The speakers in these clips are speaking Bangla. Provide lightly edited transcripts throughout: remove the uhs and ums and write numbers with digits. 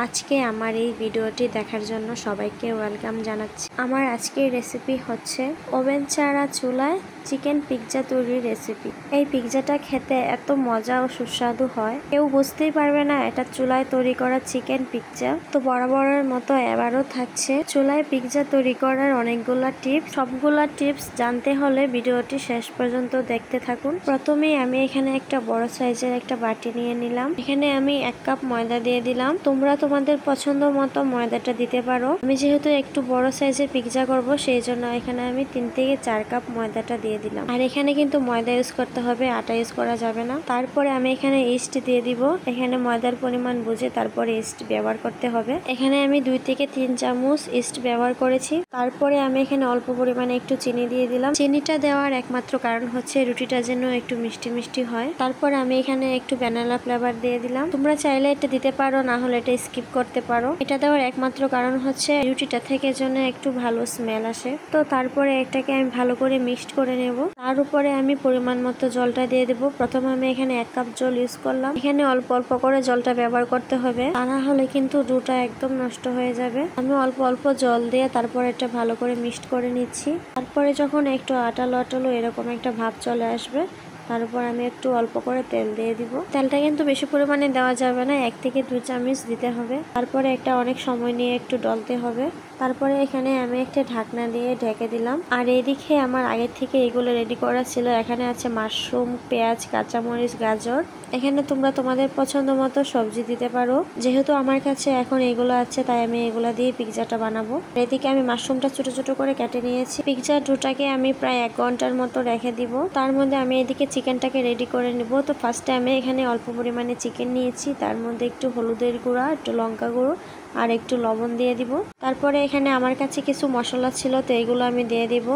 আজকে আমার এই ভিডিওটি দেখার জন্য সবাইকে ওয়েলকাম জানাচ্ছি। আমার আজকের রেসিপি হচ্ছে ওভেন ছাড়া চুলায় চিকেন পিৎজা তৈরির রেসিপি। এই পিৎজাটা খেতে এত মজা ও সুস্বাদু হয়, কেউ বুঝতেই পারবে না এটা চুলায় তৈরি করা চিকেন পিৎজা। তো বরাবরের মতো এবারও থাকছে চুলায় পিৎজা তৈরি করার অনেকগুলা টিপস। সবগুলা টিপস জানতে হলে ভিডিওটি শেষ পর্যন্ত দেখতে থাকুন। প্রথমেই আমি এখানে একটা বড় সাইজের একটা বাটি নিয়ে নিলাম। এখানে আমি 1 কাপ ময়দা দিয়ে দিলাম। তোমরা তোমাদের পছন্দ মতো ময়দাটা দিতে পারো। আমি যেহেতু একটু বড় সাইজের পিৎজা করব, সেই জন্য এখানে আমি 3 থেকে 4 কাপ ময়দাটা দিয়ে দিলাম। আর এখানে কিন্তু ময়দা ইউজ করতে হবে, আটা ইউজ করা যাবে না। তারপরে আমি এখানে ইস্ট দিয়ে দিব। এখানে ময়দার পরিমাণ বুঝে তারপরে ইস্ট ব্যবহার করতে হবে। এখানে আমি 2 থেকে 3 চামচ ইস্ট ব্যবহার করেছি। তারপরে আমি এখানে অল্প পরিমাণে একটু চিনি দিয়ে দিলাম। চিনিটা দেওয়ার একমাত্র কারণ হচ্ছে রুটিটা যেন একটু মিষ্টি মিষ্টি হয়। তারপর আমি এখানে একটু ভ্যানিলা ফ্লেভার দিয়ে দিলাম। তোমরা চাইলে এটা দিতে পারো, না হলে এটা স্কিপ করতে পারো। এটা দেওয়ার একমাত্র কারণ হচ্ছে রুটিটা থেকে যেন একটু ভালো স্মেল আসে। তো তারপরে এটাকে আমি ভালো করে মিক্সড করে নেব। তার উপরে আমি পরিমাণ মতো জলটা দিয়ে দেবো। প্রথমে আমি এখানে 1 কাপ জল ইউজ করলাম। এখানে অল্প অল্প করে জলটা ব্যবহার করতে হবে, তা না হলে কিন্তু ডোটা একদম নষ্ট হয়ে যাবে। আমি অল্প অল্প জল দিয়ে তারপরে এটা ভালো করে মিক্সড করে নিচ্ছি। তারপরে যখন একটু আটালো আটালো এরকম একটা ভাব চলে আসবে, তার উপর আমি একটু অল্প করে তেল দিয়ে দিব। তেলটা কিন্তু বেশি পরিমাণে দেওয়া যাবে না, 1 থেকে 2 চামচ দিতে হবে। তারপরে একটা অনেক সময় নিয়ে একটু ডলতে হবে। তারপরে এখানে আমি একটা ঢাকনা দিয়ে ঢেকে দিলাম। আর এদিকে আমার আগে থেকে এগুলো রেডি করা ছিল। এখানে আছে মাশরুম, পেঁয়াজ, কাঁচামরিচ, গাজর। এখানে তোমরা তোমাদের পছন্দ মতো সবজি দিতে পারো। যেহেতু আমার কাছে এখন এগুলো আছে, তাই আমি এগুলো দিয়ে পিৎজাটা বানাবো। এদিকে আমি মাশরুমটা ছোট ছোট করে কেটে নিয়েছি। পিৎজার ডোটাকে আমি প্রায় 1 ঘন্টার মতো রেখে দিব। তার মধ্যে আমি এদিকে চিকেনটাকে রেডি করে নিব। তো ফার্স্টে আমি এখানে অল্প পরিমাণে চিকেন নিয়েছি। তার মধ্যে একটু হলুদের গুঁড়া, একটু লঙ্কা গুঁড়ো আর একটু লবণ দিয়ে দিব। তারপরে এখানে আমার কাছে কিছু মশলা ছিল, তো এগুলো আমি দিয়ে দিব।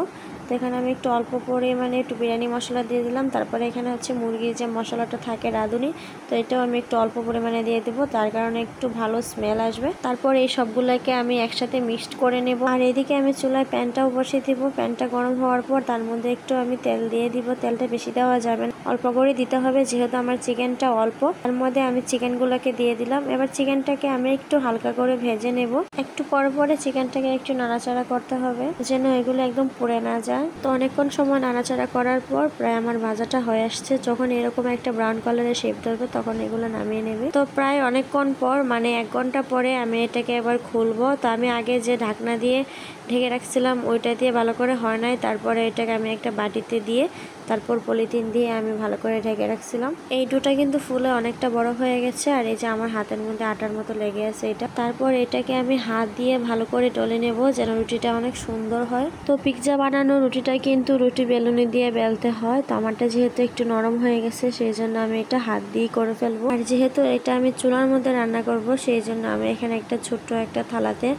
তো এখানে আমি একটু অল্প পরিমাণে একটু বিরিয়ানি মশলা দিয়ে দিলাম। তারপরে এখানে হচ্ছে মুরগির যে মশলাটা থাকে রাঁধুনি, তো এটাও আমি একটু অল্প পরিমাণে দিয়ে দেবো, তার কারণে একটু ভালো স্মেল আসবে। তারপর এই সবগুলোকে আমি একসাথে মিক্সড করে নেব। আর এদিকে আমি চুলায় প্যানটাও বসিয়ে দিব। প্যানটা গরম হওয়ার পর তার মধ্যে একটু আমি তেল দিয়ে দিব। তেলটা বেশি দেওয়া যাবে না, অল্প করে দিতে হবে, যেহেতু আমার চিকেনটা অল্প। তার মধ্যে আমি চিকেনগুলোকে দিয়ে দিলাম। এবার চিকেনটাকে আমি একটু হালকা করে ভেজে নেব। একটু পরে চিকেনটাকে একটু নাড়াচাড়া করতে হবে, যেন এগুলো একদম পুড়ে না যায়। তো অনেকক্ষণ সময় নাড়াচাড়া করার পর প্রায় আমার ভাজাটা হয়ে আসছে। যখন এরকম একটা ব্রাউন কালারের শেপ ধরবে, তখন এগুলো নামিয়ে নেবে। তো প্রায় অনেকক্ষণ পর, মানে 1 ঘন্টা পরে আমি এটাকে এবার খুলবো। তো আমি আগে যে ঢাকনা দিয়ে ঢেকে রাখছিলাম, ওইটা দিয়ে ভালো করে হয় নাই। তারপরে এটাকে আমি একটা বাটিতে দিয়ে তারপর পলিথিন দিয়ে আমি ভালো করে ঢেকে রাখছিলাম। এই ডোটা কিন্তু ফুলে অনেকটা বড় হয়ে গেছে। আর এই যে আমার হাতের মধ্যে আটার মতো লেগে আছে এটা। তারপর এটাকে আমি হাত দিয়ে ভালো করে ডলে নেব, যেন রুটিটা অনেক সুন্দর হয়। তো পিৎজা বানানো রুটিটা কিন্তু রুটি বেলুনি দিয়ে বেলতে হয়। তো আমারটা যেহেতু একটু নরম হয়ে গেছে, সেই জন্য আমি এটা হাত দিয়ে করে ফেলবো। আর যেহেতু এটা আমি চুলার মধ্যে রান্না করব, সেই জন্য আমি এখানে একটা ছোট্ট একটা থালাতে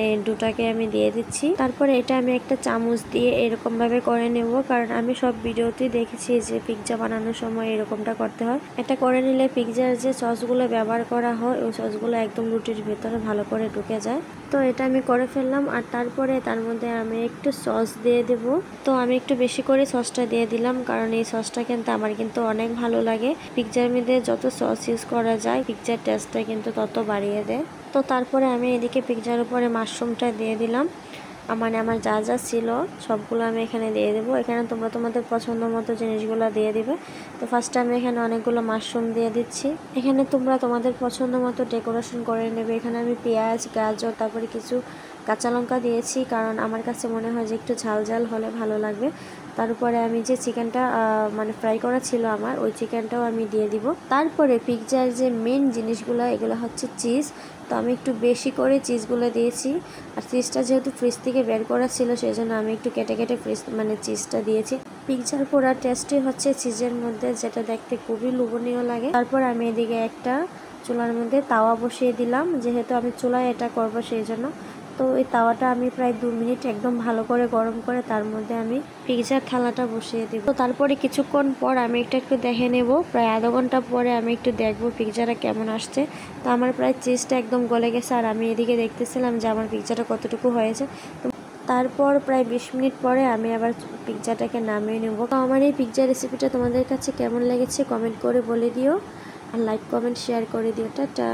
এই ডোটাকে আমি দিয়ে দিচ্ছি। তারপরে এটা আমি একটা চামচ দিয়ে এরকম ভাবে করে নেব, কারণ আমি সব ভিডিওতেই দেখেছি যে পিৎজা বানানোর সময় এরকমটা করতে হয়। এটা করে নিলে পিৎজার যে সসগুলো ব্যবহার করা হয়, ওই সসগুলো একদম রুটির ভেতরে ভালো করে ঢুকে যায়। তো এটা আমি করে ফেললাম। আর তারপরে তার মধ্যে আমি একটু সস দিয়ে দেব। তো আমি একটু বেশি করে সসটা দিয়ে দিলাম, কারণ এই সসটা কিন্তু আমার কিন্তু অনেক ভালো লাগে। পিৎজার মধ্যে যত সস ইউজ করা যায়, পিৎজার টেস্টটা কিন্তু তত বাড়িয়ে দেয়। তো তারপরে আমি এদিকে পিৎজার উপরে মাশরুমটা দিয়ে দিলাম। মানে আমার যা যা ছিল সবগুলো আমি এখানে দিয়ে দেবো। এখানে তোমরা তোমাদের পছন্দ মতো জিনিসগুলো দিয়ে দিবে। তো ফার্স্টে আমি এখানে অনেকগুলো মাশরুম দিয়ে দিচ্ছি। এখানে তোমরা তোমাদের পছন্দ মতো ডেকোরেশন করে নেবে। এখানে আমি পেঁয়াজ, গাজর, তারপরে কিছু কাঁচা লঙ্কা দিয়েছি, কারণ আমার কাছে মনে হয় যে একটু ঝাল ঝাল হলে ভালো লাগবে। তারপরে আমি যে চিকেনটা মানে ফ্রাই করা ছিল আমার, ওই চিকেনটাও আমি দিয়ে দিব। তারপরে পিৎজার যে মেন জিনিসগুলো, এগুলো হচ্ছে চিজ। তো আমি একটু বেশি করে চিজগুলো দিয়েছি। আর চিজটা যেহেতু ফ্রিজ থেকে বের করা ছিল, সেই জন্য আমি একটু কেটে কেটে চিজটা দিয়েছি। পিৎজার পুরো টেস্টই হচ্ছে চিজের মধ্যে, যেটা দেখতে খুবই লোভনীয় লাগে। তারপর আমি এদিকে একটা চুলার মধ্যে তাওয়া বসিয়ে দিলাম। যেহেতু আমি চুলায় এটা করবো, সেই জন্য। তো ওই তাওয়াটা আমি প্রায় 2 মিনিট একদম ভালো করে গরম করে তার মধ্যে আমি পিৎজার থালাটা বসিয়ে দিব। তো তারপরে কিছুক্ষণ পর আমি একটু দেখে নেব। প্রায় আধা ঘন্টা পরে আমি একটু দেখবো পিৎজাটা কেমন আসছে। তো আমার প্রায় চিজটা একদম গলে গেছে। আর আমি এদিকে দেখতেছিলাম যে আমার পিৎজাটা কতটুকু হয়েছে। তারপর প্রায় 20 মিনিট পরে আমি আবার পিৎজাটাকে নামিয়ে নেব। তো আমার এই পিৎজা রেসিপিটা তোমাদের কাছে কেমন লেগেছে কমেন্ট করে বলে দিও। আর লাইক, কমেন্ট, শেয়ার করে দিও। টাটা।